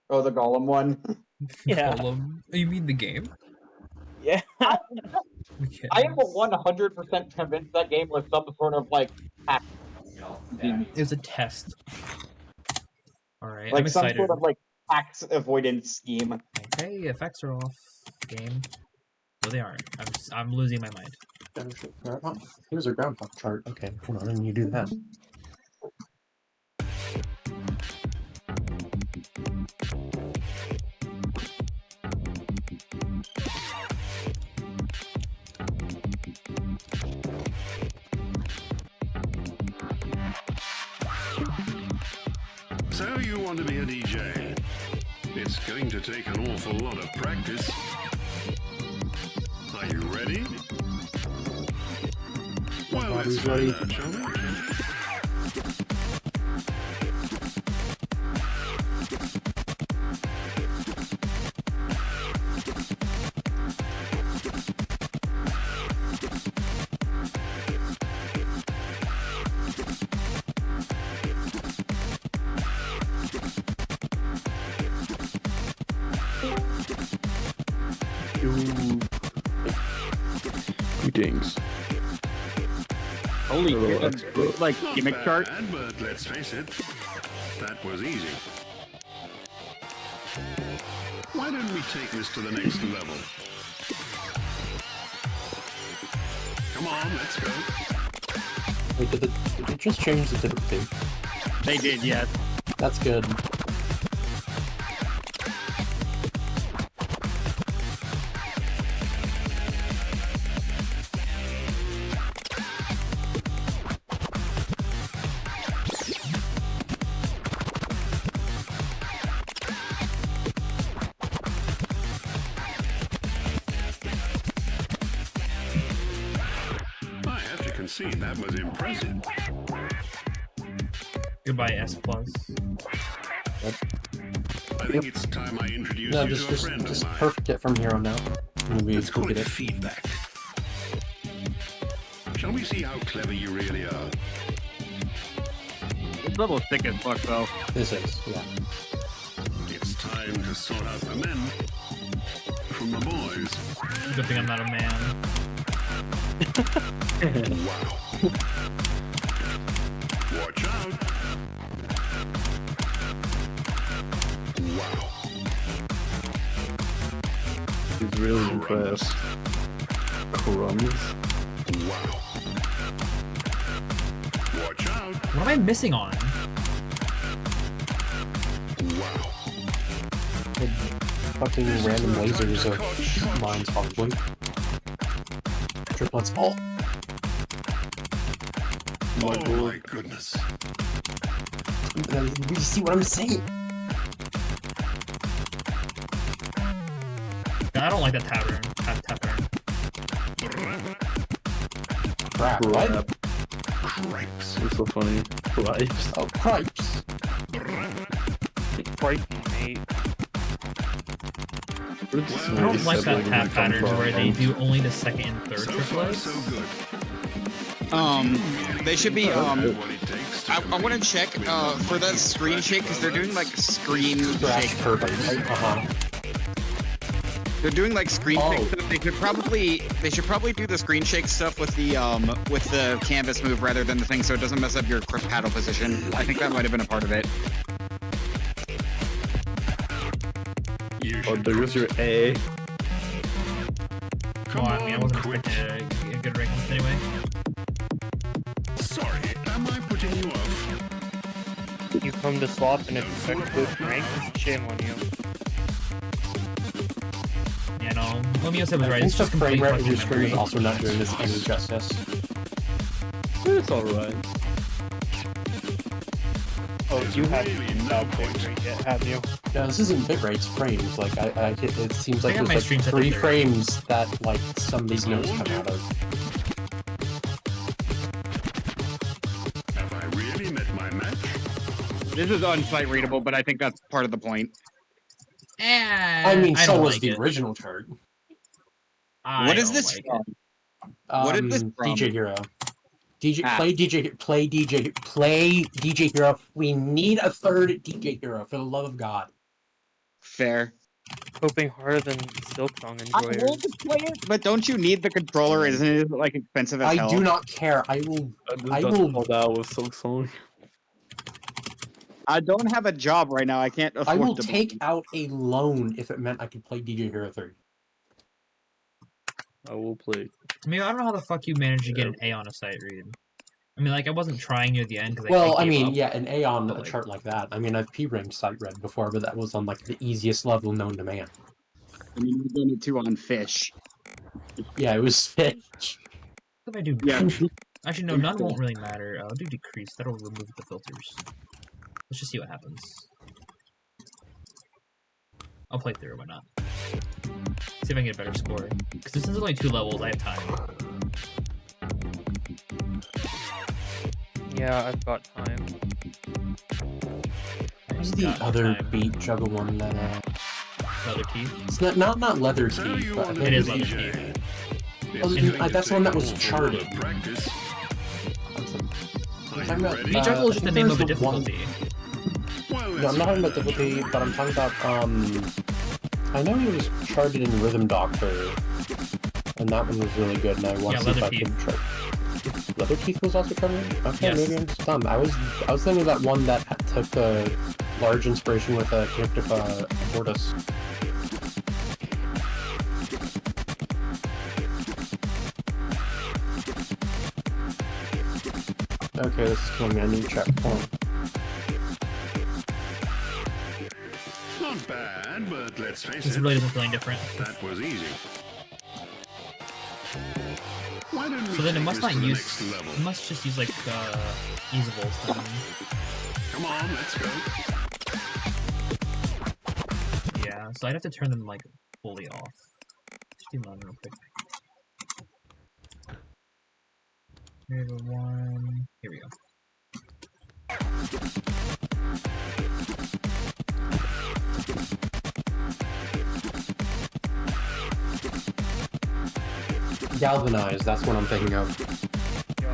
Oh, the Golem one. Yeah. Golem. Oh, you mean the game? Yeah. I Okay. am 100% convinced that game was some sort of like hack scheme. It was a test. Alright, Like I'm some excited. sort of like tax avoidance scheme. Okay, effects are off. Game. No, they aren't. I'm losing my mind. Here's a groundhog chart. Okay, hold on, and you do that. So you want to be a DJ? It's going to take an awful lot of practice. Are you ready? Well, let's find out, shall we? Greetings. Holy Hello, shit, like Not gimmick chart. bad, but let's face it, that was easy. Why don't we take this to the next level? Come on, let's go. Wait, did it just change the difficulty? They did, yes. That's good. I have to concede that was impressive. Goodbye, S+. I think it's time I introduce No, you to a friend of just mine. perfect it from here on out. Maybe Let's we'll call get it it. feedback. Shall we see how clever you really are? This level's thick as fuck, though. This is, yeah. It's time to sort out the men from the boys. Good thing I'm not a man. Wow. Watch out. Wow. He's really impressed. Crumbs. Wow. Watch out. What am I missing on? Wow. Fucking random lasers of mines, probably. Triplets. Oh! Oh my goodness. You see what I'm saying? I don't like that tavern. Tavern. Crap, what? Cripes. It's so funny. Cripes. Oh, cripes! Mate. I don't like that tap patterns where they do only the second and third So far, triplets. so good. They should be, What it takes to I want to check, for that screen shake, because they're doing, like, screen Scratch shake. perfect. Uh-huh. They're doing, like, screen Oh. shake stuff. They should probably do the screen shake stuff with the canvas move rather than the thing, so it doesn't mess up your paddle position. I think that might have been a part of it. You Oh, should there goes your A. Well, I mean, I wasn't quit. expecting a good rank anyway. Sorry, am I putting you off? You come to Slop and it's a good rank, shame on you. Yeah, no. Lomeo said was I right. think It's the just frame complete rate of fucking your screen is memory. also not doing this any justice. It's alright. Oh, you haven't bad frame rate yet, have you? Yeah, this isn't bitrate, it's frames. Like, it seems like I got my there's stream like set to 3 30. frames that, like, some of these notes come out of. Have I really met my match? This is unsight readable, but I think that's part of the point. I mean, so don't was like the it. original chart. What is don't this like from? it. What is this from? DJ Hero. DJ, Ah. play DJ Hero. We need a third DJ Hero, for the love of God. Fair. Hoping harder than Silksong I enjoyers. will play it, but don't you need the controller? Isn't it like expensive as I hell? do not care. I will. I just will. pulled out with Silk Song. I don't have a job right now. I can't afford I will to take out a loan if it meant I could play DJ Hero 3. I will play. I mean, I don't know how the fuck you managed to get an A on a sight read. I mean, like, I wasn't trying near the end because Well, I gave mean, up. yeah, an A on but, a like- chart like that. I mean, I've P-ranked sight read before, but that was on like the easiest level known to man. I mean, you've done it too on fish. Yeah, it was fish. What if I do? Yeah. Actually, no, none won't really matter. I'll do decrease. That'll remove the filters. Let's just see what happens. I'll play through. Why not? See if I can get a better score. Because this is only 2 levels. I have time. Yeah, I've got time. Who's the other beat juggle one that? Leather teeth. It's not leather So teeth, you but I want think It it is was leather the- teeth. Oh, that's the one that was charted. Practice. I'm talking about, Beat juggle is I just the think name there's of a the one- difficulty. Well, No, I'm not talking about difficulty, but I'm talking about I know he was charted in Rhythm Doctor, and that one was really good, and I want to see if Leather I Teeth. can chart. Leather Teeth was also charted? Okay, Yes. maybe I'm just dumb. I was thinking of that one that took a large inspiration with a connective abortus. Okay, this is killing me. I need to check. Hold on. not bad, but let's face This it, really doesn't feel any different. that was easy. Why don't we So then it take must this not to the use. next level? It must just use like easables then. Come on, let's go. Yeah, so I'd have to turn them like fully off. Just do mine real quick. Here's the one. Here we go. Galvanize, that's what I'm thinking of.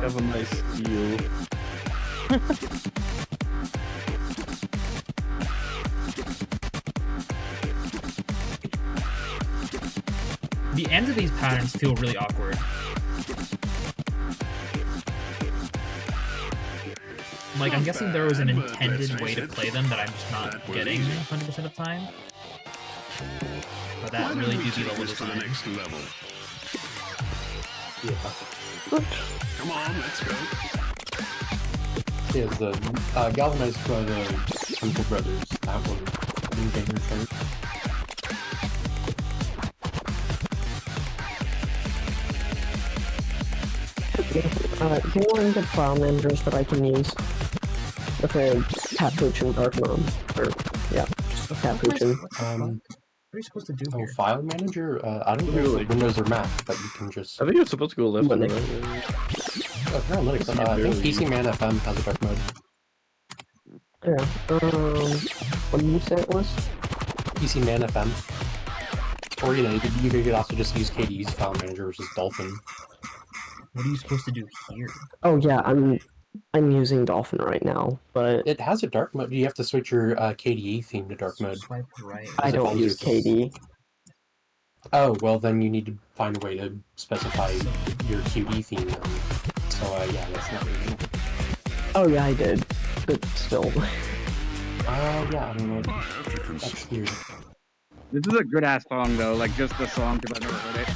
Have a nice deal. The ends of these patterns feel really awkward. Like, I'm guessing there was an intended way to play them that I'm just not getting 100% of the time. But that Why really don't we do feel take a this little to the time. next level? Yeah. Come on, let's go. Is the Galvanize by the Chemical Brothers. That one in Gamer Chart. Do you want the file managers that I can use? With a Capuchin Dark Mom. Or, yeah, just a Capuchin. What are you supposed to do Oh, here? file manager? I don't know Really? if Windows or Mac, but you can just. I think you're supposed to go left and Linux. right. Oh, Linux. I think PC Man FM has a dark mode. Yeah, what did you say it was? PC Man FM. Or, you could also just use KDE's file manager, which is Dolphin. What are you supposed to do here? Oh yeah, I'm using Dolphin right now, but It has a dark mode. You have to switch your KDE theme to dark mode. Swipe right. I it don't follows use your- KD. Oh, well, then you need to find a way to specify your QD theme. So, yeah, that's not really. Oh yeah, I did, but still. Yeah, I don't know. I have to That's consider. weird. This is a good ass song though, like just the song because I've never heard it.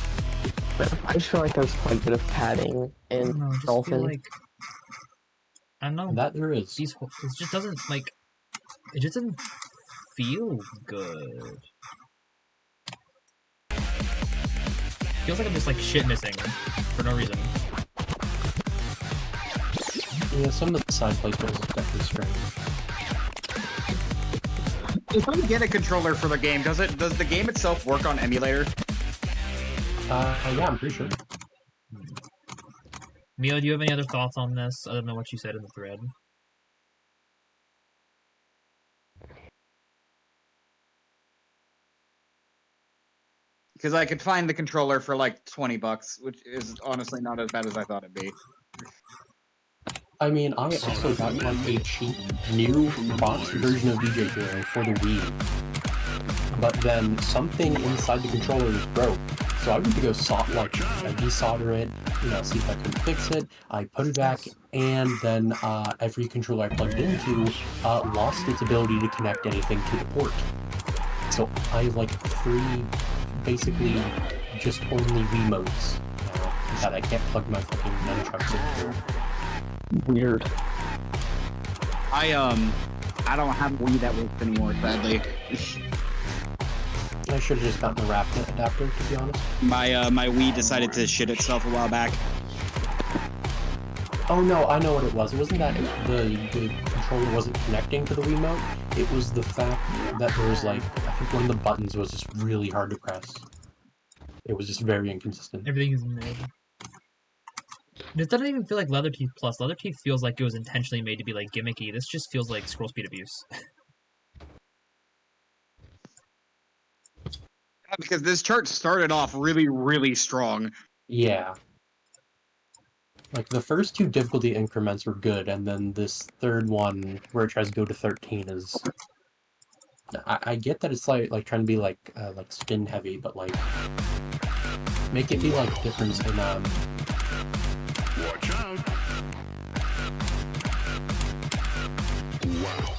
I just feel like there's quite a bit of padding I in don't know, I just Dolphin. feel like... I don't know. That there is. These it just doesn't like it just doesn't feel good. Feels like I'm just like shit missing for no reason. Yeah, some of the side placement is definitely strange. If I get a controller for the game, does the game itself work on emulator? Yeah, I'm pretty sure. Mio, do you have any other thoughts on this other than what you said in the thread? Because I could find the controller for like $20, which is honestly not as bad as I thought it'd be. I mean, I also got like a cheap new box version of DJ Hero for the Wii. but then something inside the controller is broke. So I went to go desolder it, see if I could fix it. I put it back, and then every controller I plugged into lost its ability to connect anything to the port. So I have like 3, basically just only Wiimotes now that I can't plug my fucking nunchucks into. Weird. I don't have a Wii that works anymore, sadly. I should have just gotten a RAF adapter, to be honest. My Wii decided to shit itself a while back. Oh no, I know what it was. It wasn't that the controller wasn't connecting to the Wiimote. It was the fact that there was I think one of the buttons was just really hard to press. It was just very inconsistent. Everything is mid. This doesn't even feel like Leather Teeth Plus. Leather Teeth feels like it was intentionally made to be like gimmicky. This just feels like scroll speed abuse. Because this chart started off really, really strong. Yeah. Like, the first 2 difficulty increments were good, and then this third one, where it tries to go to 13, is... I get that it's like trying to be like spin heavy, but make it be difference in Watch out! Wow.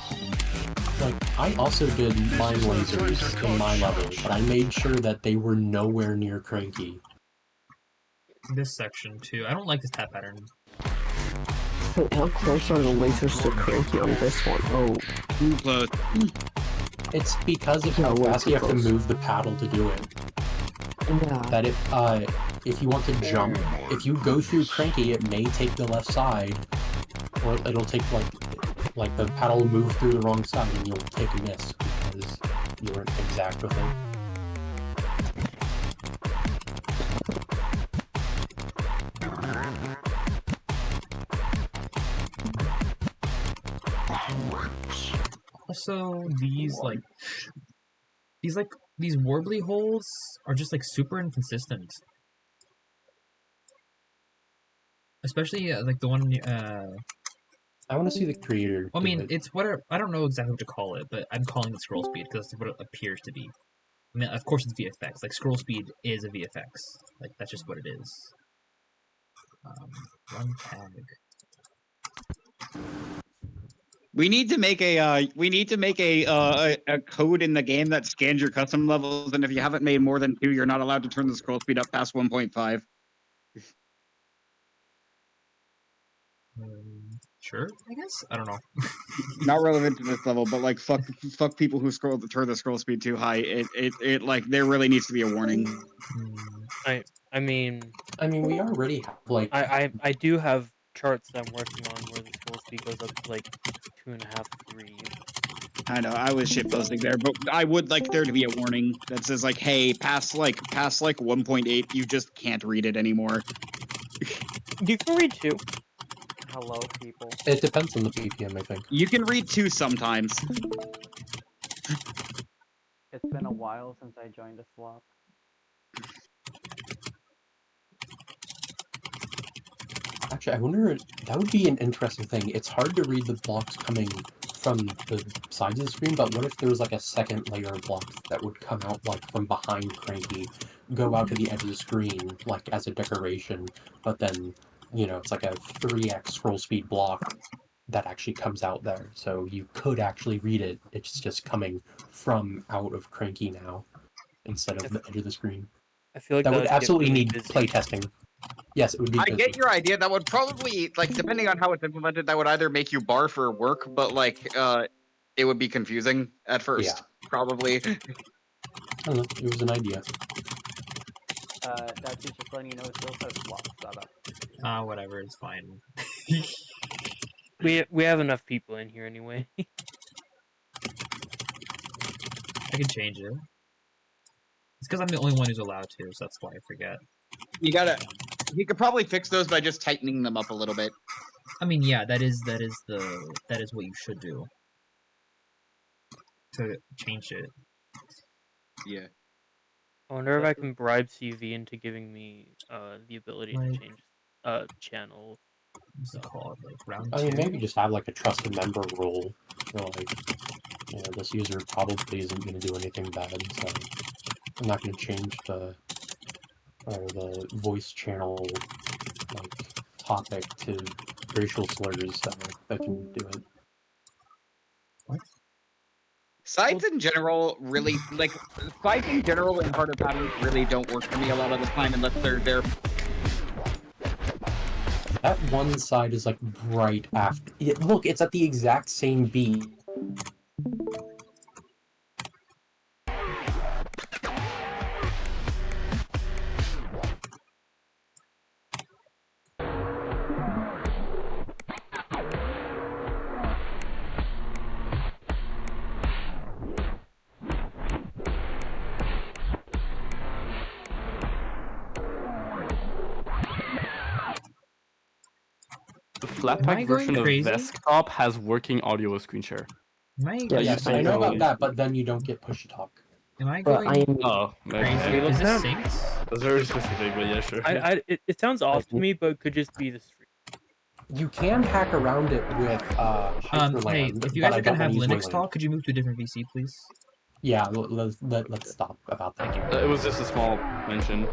I also did mine lasers in my level, but I made sure that they were nowhere near cranky. This section too. I don't like this tap pattern. Wait, how close are the lasers to cranky on this one? Oh, Too close. It's because of how way fast too you have to close. move the paddle to do it. yeah. That if you want to jump, if you go through cranky, it may take the left side, or it'll take the paddle will move through the wrong side and you'll take a miss because you weren't exact with it. Also, these warbly holes are just super inconsistent. Especially the one. I want to see the creator. I mean, do it. it's whatever. I don't know exactly what to call it, but I'm calling it scroll speed because that's what it appears to be. I mean, of course it's VFX. Scroll speed is a VFX. That's just what it is. Run tag. We need to make a code in the game that scans your custom levels, and if you haven't made more than 2, you're not allowed to turn the scroll speed up past 1.5. Sure, I guess. I don't know. Not relevant to this level, but fuck people who turn the scroll speed too high. It there really needs to be a warning. I mean, we already have I do have charts I'm working on where the scroll speed goes up to 2.5, 3. I know I was shitposting there, but I would like there to be a warning that says hey, past 1.8, you just can't read it anymore. You can read 2. Hello, people. It depends on the BPM, I think. You can read 2 sometimes. It's been a while since I joined a Slop. Actually, I wonder, that would be an interesting thing. It's hard to read the blocks coming from the sides of the screen, but what if there was a second layer of blocks that would come out from behind Cranky, go out to the edge of the screen, as a decoration, but then, it's a 3x scroll speed block that actually comes out there, so you could actually read it. It's just coming from out of Cranky now, instead of the edge of the screen. I feel like that would absolutely really need busy. playtesting. Yes, it would be. I get your idea. That would probably depending on how it's implemented, that would either make you barf or work, but it would be confusing at first. Yeah. Probably. I don't know. It was an idea. That's just letting you know it still says Slop. Shut up. Whatever, it's fine. We have enough people in here anyway. I can change it. It's because I'm the only one who's allowed to, so that's why I forget. You could probably fix those by just tightening them up a little bit. I mean, yeah, that is what you should do to change it. Yeah. I wonder if I can bribe CV into giving me the ability to change channel. What's it called? Round I mean, 2? maybe just have a trusted member role. you know, this user probably isn't going to do anything bad, so I'm not going to change the voice channel like topic to racial slurs, so they can do it. Sides in general really sides in general in harder patterns really don't work for me a lot of the time unless they're there. That one side is like right after. Look, it's at the exact same beat. The Flatpak version of Desktop has working audio with screen share. Yes, I know about that, but then you don't get push to talk. Am I going Oh, crazy? Is this synced? That's very specific, but yeah, sure. It sounds off to me, but it could just be the stream. You can hack around it with Hyperland, hey, if you guys are gonna have Linux talk, could you move to a different VC, please? Yeah, let's stop about that. Thank you. It was just a small mention.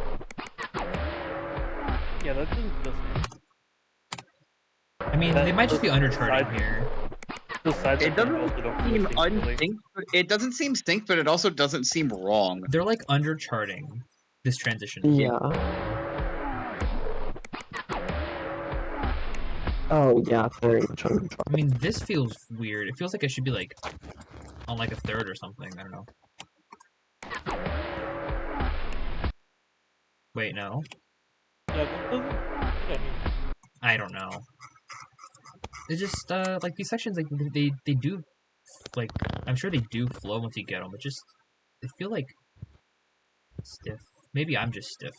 Yeah, that doesn't feel safe. I mean, they might just be undercharting here. It doesn't seem unsynced. It doesn't seem synced, but it also doesn't seem wrong. They're like undercharting this transition. Yeah. Oh yeah, very much undercharting. I mean, this feels weird. It feels like it should be like on like a third or something. I don't know. Wait, no. Yeah, that doesn't. I don't know. It's just like these sections, like they do, like I'm sure they do flow once you get them, but just they feel like stiff. Maybe I'm just stiff.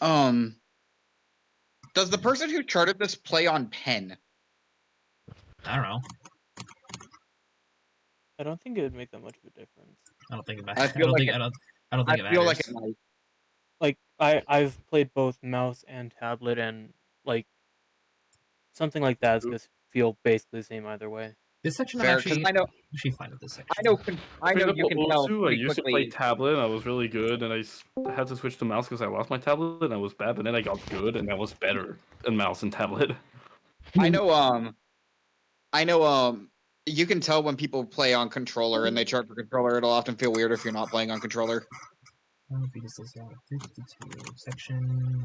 Does the person who charted this play on pen? I don't know. I don't think it would make that much of a difference. I don't think it matters. I don't think it matters. Like I've played both mouse and tablet, and like something like that is gonna feel basically the same either way. This section Fair, actually fine with this section. I know you can tell. I used to play tablet, and I was really good, and I had to switch to mouse because I lost my tablet, and I was bad, but then I got good, and I was better in mouse and tablet. I know, you can tell when people play on controller and they chart for controller. It'll often feel weird if you're not playing on controller. Section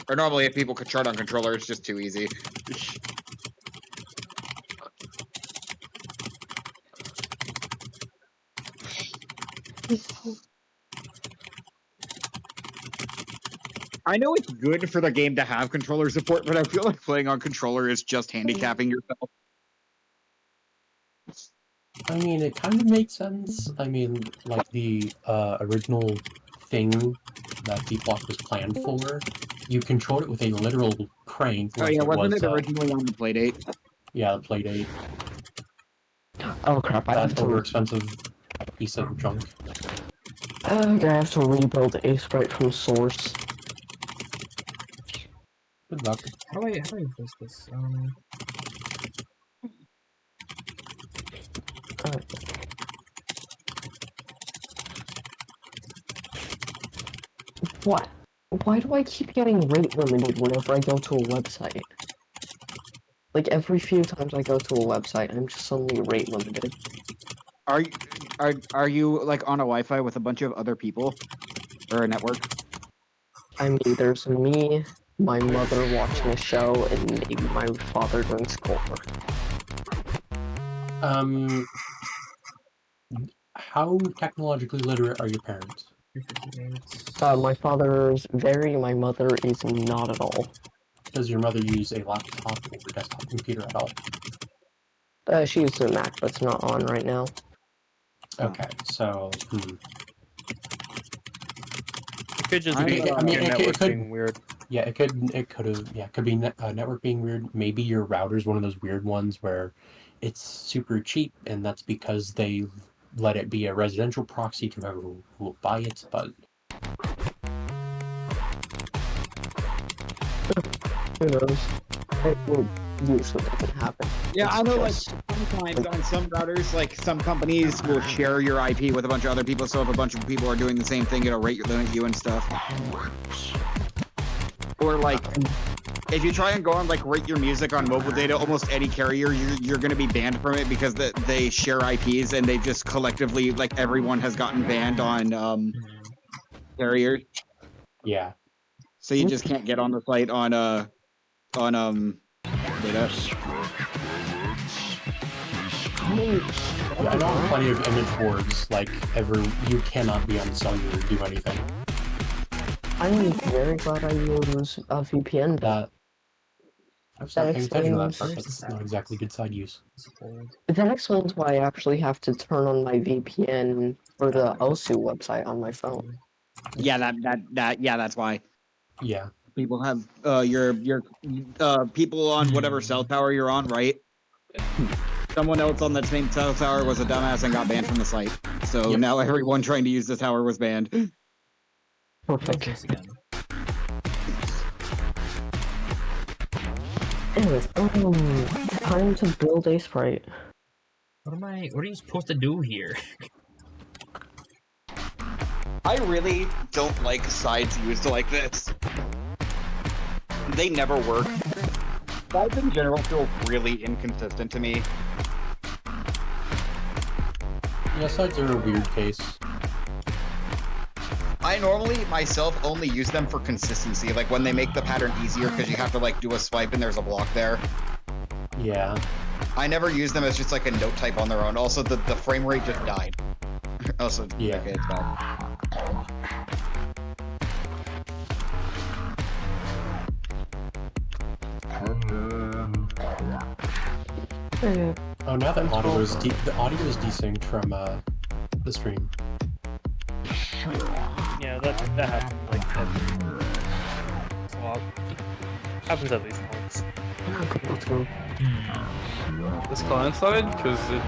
Or normally, if people could chart on controller, it's just too easy. I know it's good for the game to have controller support, but I feel like playing on controller is just handicapping yourself. I mean, it kind of makes sense. I mean, like the original thing that Deeplock was planned for, you control it with a literal crank. Oh yeah, wasn't it originally on the Playdate? Yeah, the Playdate. Oh crap! I have That's to. an expensive piece of junk. I have to rebuild a sprite from source. Good luck. How do I voice this? What? Why do I keep getting rate limited whenever I go to a website? Like every few times I go to a website, I'm just suddenly rate limited. Are you like on a Wi-Fi with a bunch of other people, or a network? I mean, there's me, my mother watching a show, and maybe my father doing schoolwork. How technologically literate are your parents? My father is very, my mother is not at all. Does your mother use a laptop or desktop computer at all? She uses a Mac, but it's not on right now. Okay, so It could just be it could being weird. Yeah, it could have. Yeah, it could be network being weird. Maybe your router's one of those weird ones where it's super cheap, and that's because they let it be a residential proxy to whoever will buy it. But who knows? It usually doesn't happen. Yeah, It's I know. Like just- sometimes on some routers, like some companies will share your IP with a bunch of other people. So if a bunch of people are doing the same thing, it'll limit you and stuff. Or like, if you try and go on like rate your music on mobile data, almost any carrier, you're going to be banned from it because they share IPs and they just collectively, like everyone has gotten banned on carriers. Yeah. So you just can't get on the site on data. Yeah, I know plenty of image boards, like, you cannot be on cellular to do anything. I'm very glad I use a VPN. I was not paying attention to that part. That's not exactly good side use. That explains why I actually have to turn on my VPN for the OSU website on my phone. Yeah, that's why. Yeah. People have your people on whatever cell tower you're on, right? Someone else on that same cell tower was a dumbass and got banned from the site. So now everyone trying to use the tower was banned. Perfect. Anyways, time to build a sprite. What are you supposed to do here? I really don't like sides used like this. They never work. Sides in general feel really inconsistent to me. Yeah, sides are a weird case. I normally, myself, only use them for consistency, like when they make the pattern easier because you have to like do a swipe and there's a block there. Yeah. I never use them as just like a note type on their own. Also, the frame rate just died. Also, yeah. Okay, it's bad. Oh, now that audio is the audio is desynced from the stream. Yeah, that happens like every swap. Happens at least once. This client side, because it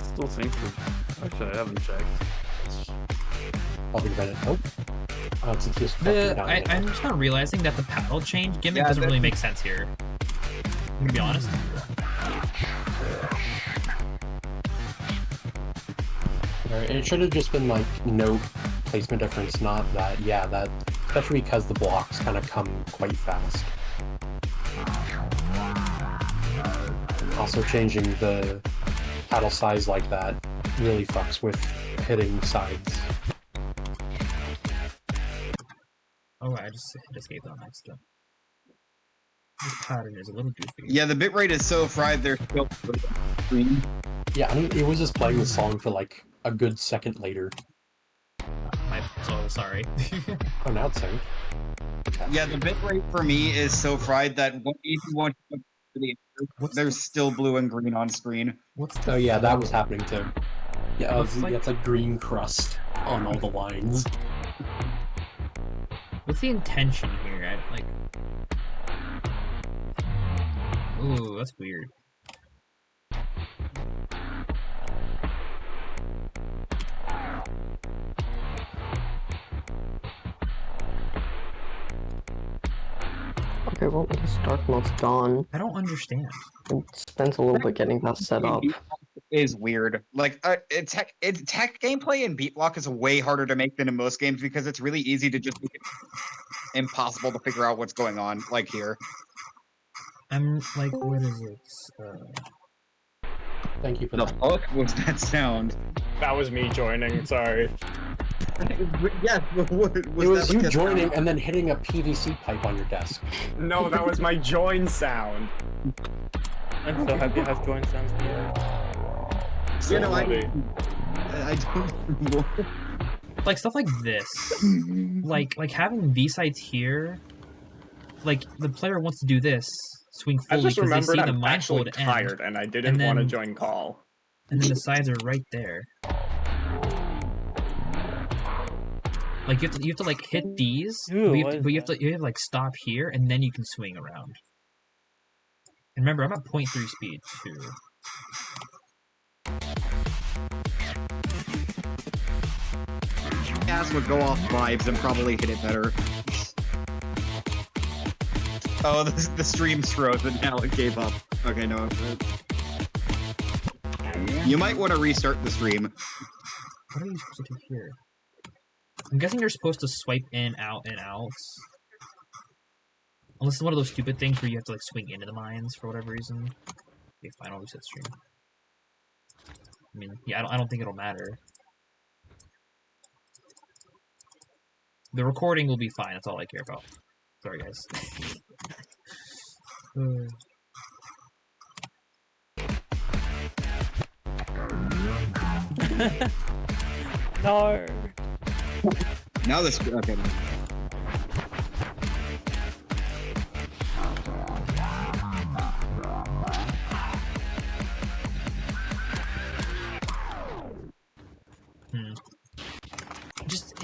still syncs with. Actually, I haven't checked. Probably read it. Nope. Oh, it's just fucking down. I'm just not realizing that the paddle change gimmick doesn't really make sense here. I'm gonna be honest. Right, it should have just been like no placement difference, not that. Yeah, that. Especially because the blocks kind of come quite fast. Also, changing the paddle size like that really fucks with hitting sides. Oh, I just hit escape on that stuff. This pattern is a little goofy. Yeah, the bitrate is so fried they're still green. Yeah, I mean, it was just playing the song for like a good second later. So sorry. Oh, now it's synced. Yeah, the bitrate for me is so fried that if you want to there's still blue and green on screen. Oh yeah, that was happening too. Yeah, Like... it's a green crust on all the lines. What's the intention here? Like, ooh, that's weird. Okay, well, this dark mode's gone. I don't understand. It spends a little bit getting that set up. Is weird. Like, tech gameplay in Beat Block is way harder to make than in most games because it's really easy to just make it impossible to figure out what's going on. Like here. I'm like, what is it? Thank you for the that. fuck was that sound? That was me joining. Sorry. Yes, it was you joining and then hitting a PVC pipe on your desk. No, that was my join sound. I'm so happy to have join sounds here. You know, I don't. Like stuff like this, like having B sides here, like the player wants to do this, swing fully I just because they see remembered the I'm mindfold actually end, tired and I didn't want to join call. And then the sides are right there. Like you have to like hit these, Ooh, but you have to like stop here and then you can swing around. And remember, I'm at 0.3 speed too. Gas would go off vibes and probably hit it better. Oh, the stream's frozen now. It gave up. Okay, no. You might want to restart the stream. What are you supposed to do here? I'm guessing you're supposed to swipe in, out, and out. Unless it's one of those stupid things where you have to like swing into the mines for whatever reason. Okay, fine, I'll reset stream. I mean, yeah, I don't think it'll matter. The recording will be fine, that's all I care about. Sorry, guys. No. Now this. Okay.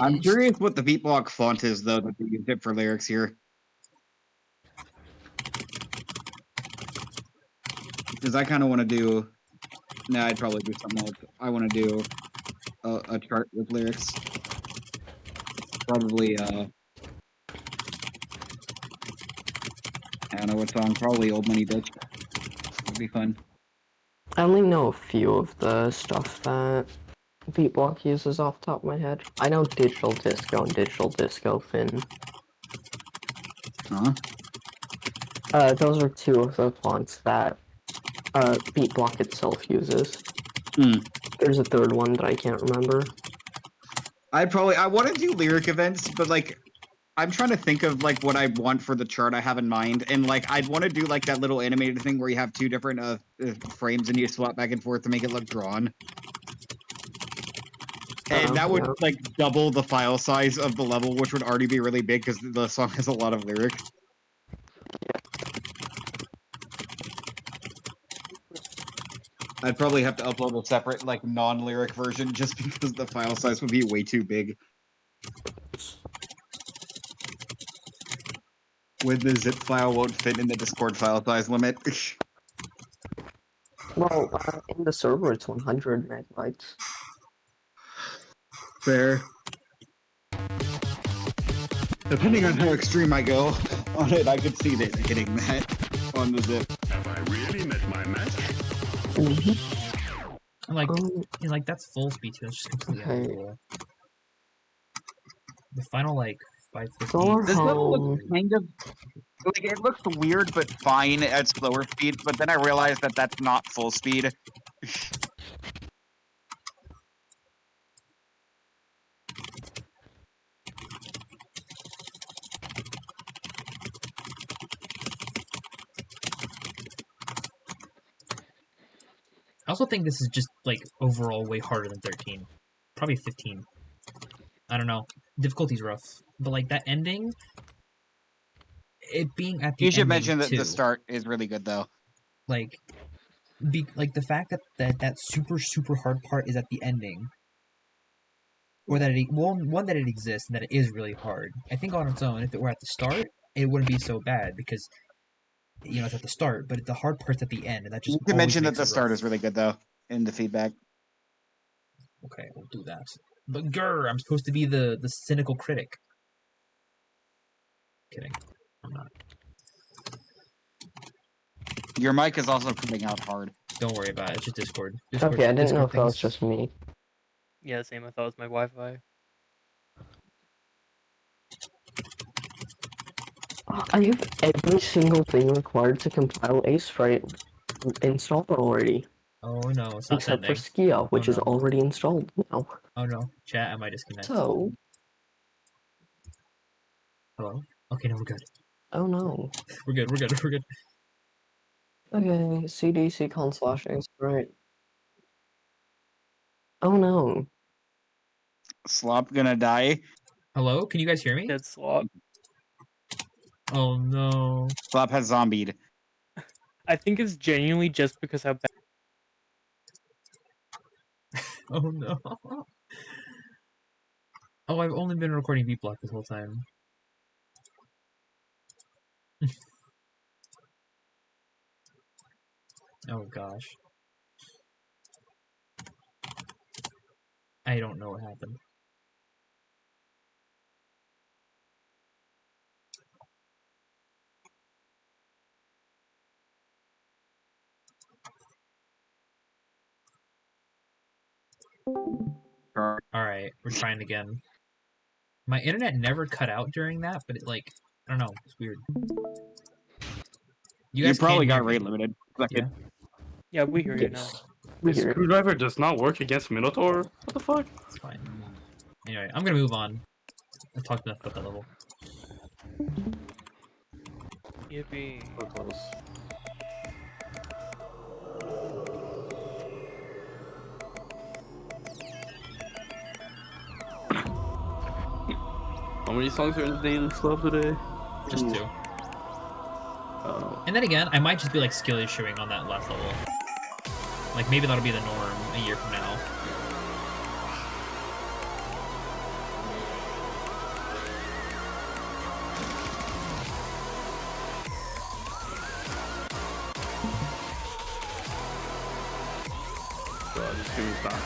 I'm curious what the beatblock font is, though, that they used it for lyrics here. Because I kind of want to do... Nah, I'd probably do something else. I want to do a chart with lyrics. Probably, I don't know what song. Probably Old Money Bitch. It'd be fun. I only know a few of the stuff that Beatblock uses off the top of my head. I know Digital Disco and Digital Disco Fin. Huh? Those are two of the fonts that Beatblock itself uses. There's a third one that I can't remember. I want to do lyric events, but like, I'm trying to think of like what I want for the chart I have in mind, and like I'd want to do like that little animated thing where you have two different frames and you swap back and forth to make it look drawn. And that would like double the file size of the level, which would already be really big because the song has a lot of lyrics. I'd probably have to upload a separate, like, non-lyric version just because the file size would be way too big. With the zip file won't fit in the Discord file size limit. Well, in the server it's 100 megabytes. Fair. Depending on how extreme I go on it, I could see that hitting that on the zip. Have I really met my match? And like that's full speed too. That's just completely uncool. The final like 550. This level looks kind of like it looks weird but fine at slower speed. But then I realized that that's not full speed. I also think this is just like overall way harder than 13. Probably 15. I don't know. Difficulty's rough. But like that ending, it being at the You should ending mention that too, the start is really good though. like like the fact that super hard part is at the ending, or that one that it exists and that it is really hard. I think on its own, if it were at the start, it wouldn't be so bad because it's at the start, but the hard part's at the end, and that just. You can mention that the start is really good though in the feedback. Okay, we'll do that. But grr, I'm supposed to be the cynical critic. Kidding, I'm not. Your mic is also coming out hard. Don't worry about it. It's just Discord. Okay, I didn't know if that was just me. Yeah, same. I thought it was my Wi-Fi. I have every single thing required to compile a sprite installed already. Oh no, it's not except sending. for Skia, which is already installed now. Oh no, chat, I might disconnect. So. Hello? Okay, no, we're good. Oh no. We're good. Okay, cdc/a sprite. Oh no. Slop gonna die. Hello? Can you guys hear me? Dead Slop. Oh no. Slop has zombied. I think it's genuinely just because how bad. Oh no. Oh, I've only been recording Beatblock this whole time. Oh gosh. I don't know what happened. Alright, we're trying again. My internet never cut out during that, but it like, I don't know, it's weird. You guys probably can got hear me. rate limited. Yeah. Yeah, we hear you now. We The hear it. screwdriver does not work against Minotaur? What the fuck? It's fine. Anyway, I'm gonna move on. I've talked enough about that level. Yippee. So close. How many songs are in the daily Slop today? Just 2. Oh. And then again, I might just be like skill issuing on that last level. Like maybe that'll be the norm a year from now. God, this game is bad.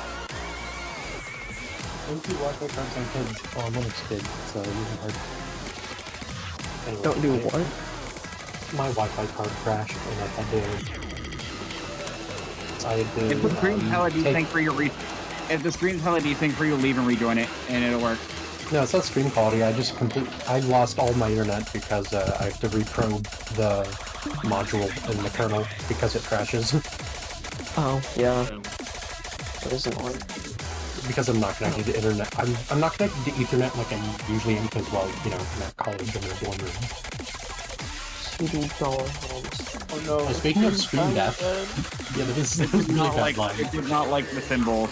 Don't do Wi-Fi cards on kids. Oh, I'm on a kid, so even hard. Anyway, Don't do what? My Wi-Fi card crashed, and I had to. If the screen's hella decent for you, if the screen's hella decent for you, leave and rejoin it, and it'll work. No, it's not screen quality. I lost all my internet because I have to reprobe the module in the kernel because it crashes. Oh, yeah. That is annoying. Because I'm not connected to internet. I'm not connected to Ethernet like I usually am because, well, you know, I'm at college in a dorm room. CD dollar homes. Oh no. Speaking of screen death, yeah, that was really bad line. It did not like the symbol.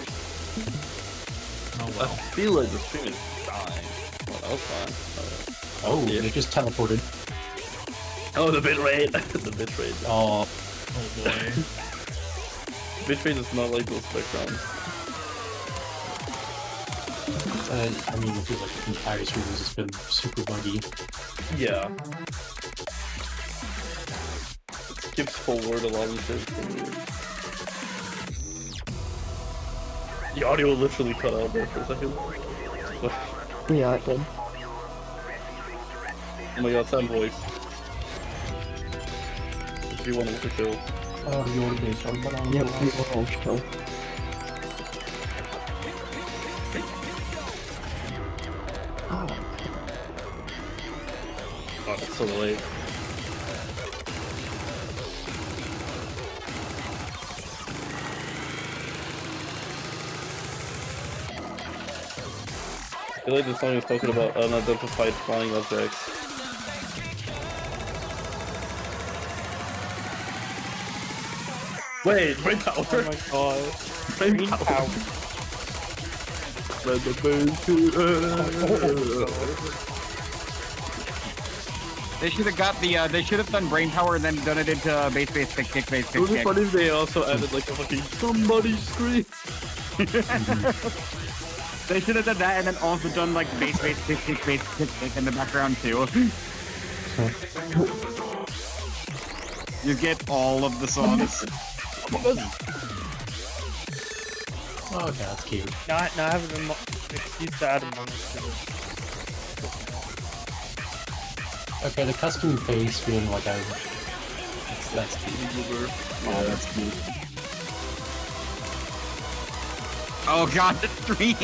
Oh I well. feel like the stream is dying. Well, that was fine. Oh, Yeah. it just teleported. Oh, the bitrate! The bitrate. Oh, Oh boy. Bitrate is not like those backgrounds. I mean, I feel like the entire stream has just been super buggy. Yeah. It skips forward a lot of shit. The audio literally cut out there for a second. Yeah, I did. Oh my god, Sam voice. If you want to kill. You're based on banana. Yep, we were all still. Oh, it's so late. I feel like the song is talking about unidentified flying objects. Wait, brain power! Oh my god. Brain power! Let the birds They should have got the. They should have done brain power and then done it into base, kick, kick, base, It kick, would be kick. funny if they also added like a fucking somebody scream. They should have done that and then also done like base, kick, kick, base, kick, kick in the background too. You get all of the songs. Oh, okay, that's cute. Not having them excuse to add among us. Okay, the custom face being like a... That's cute. Oh, that's cute. Oh god, the stream!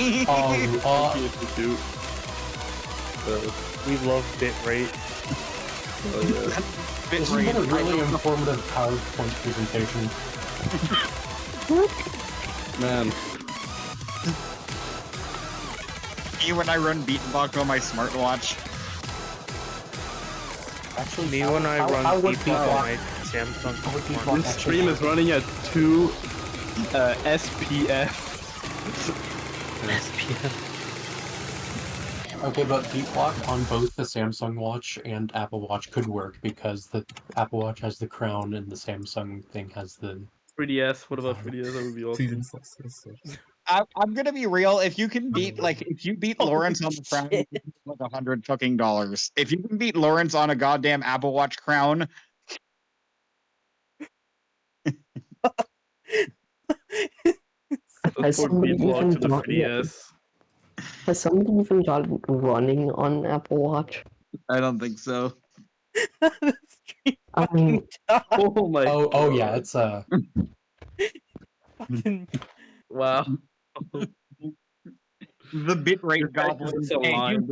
We love bitrate. Oh yeah. This has been a really informative PowerPoint presentation. Man. Me when I run beatbox on my smartwatch. Actually, Me when I run how would Beatbox on my Beatbox- Samsung how would smartphone. Beatbox This stream is running at 2 SPF. Okay, but Beatblock on both the Samsung Watch and Apple Watch could work because the Apple Watch has the crown and the Samsung thing has the... 3DS, what about 3DS? That would be awesome. I'm gonna be real. If you can beat if you beat Lawrence on the crown, you can get, like $100 fucking dollars. If you can beat Lawrence on a goddamn Apple Watch crown, Has somebody even to the done 3DS. Has somebody even got running on Apple Watch? I don't think so. I mean, Oh my Oh yeah, it's Fucking wow. The bitrate goblin. It's a Hey, line.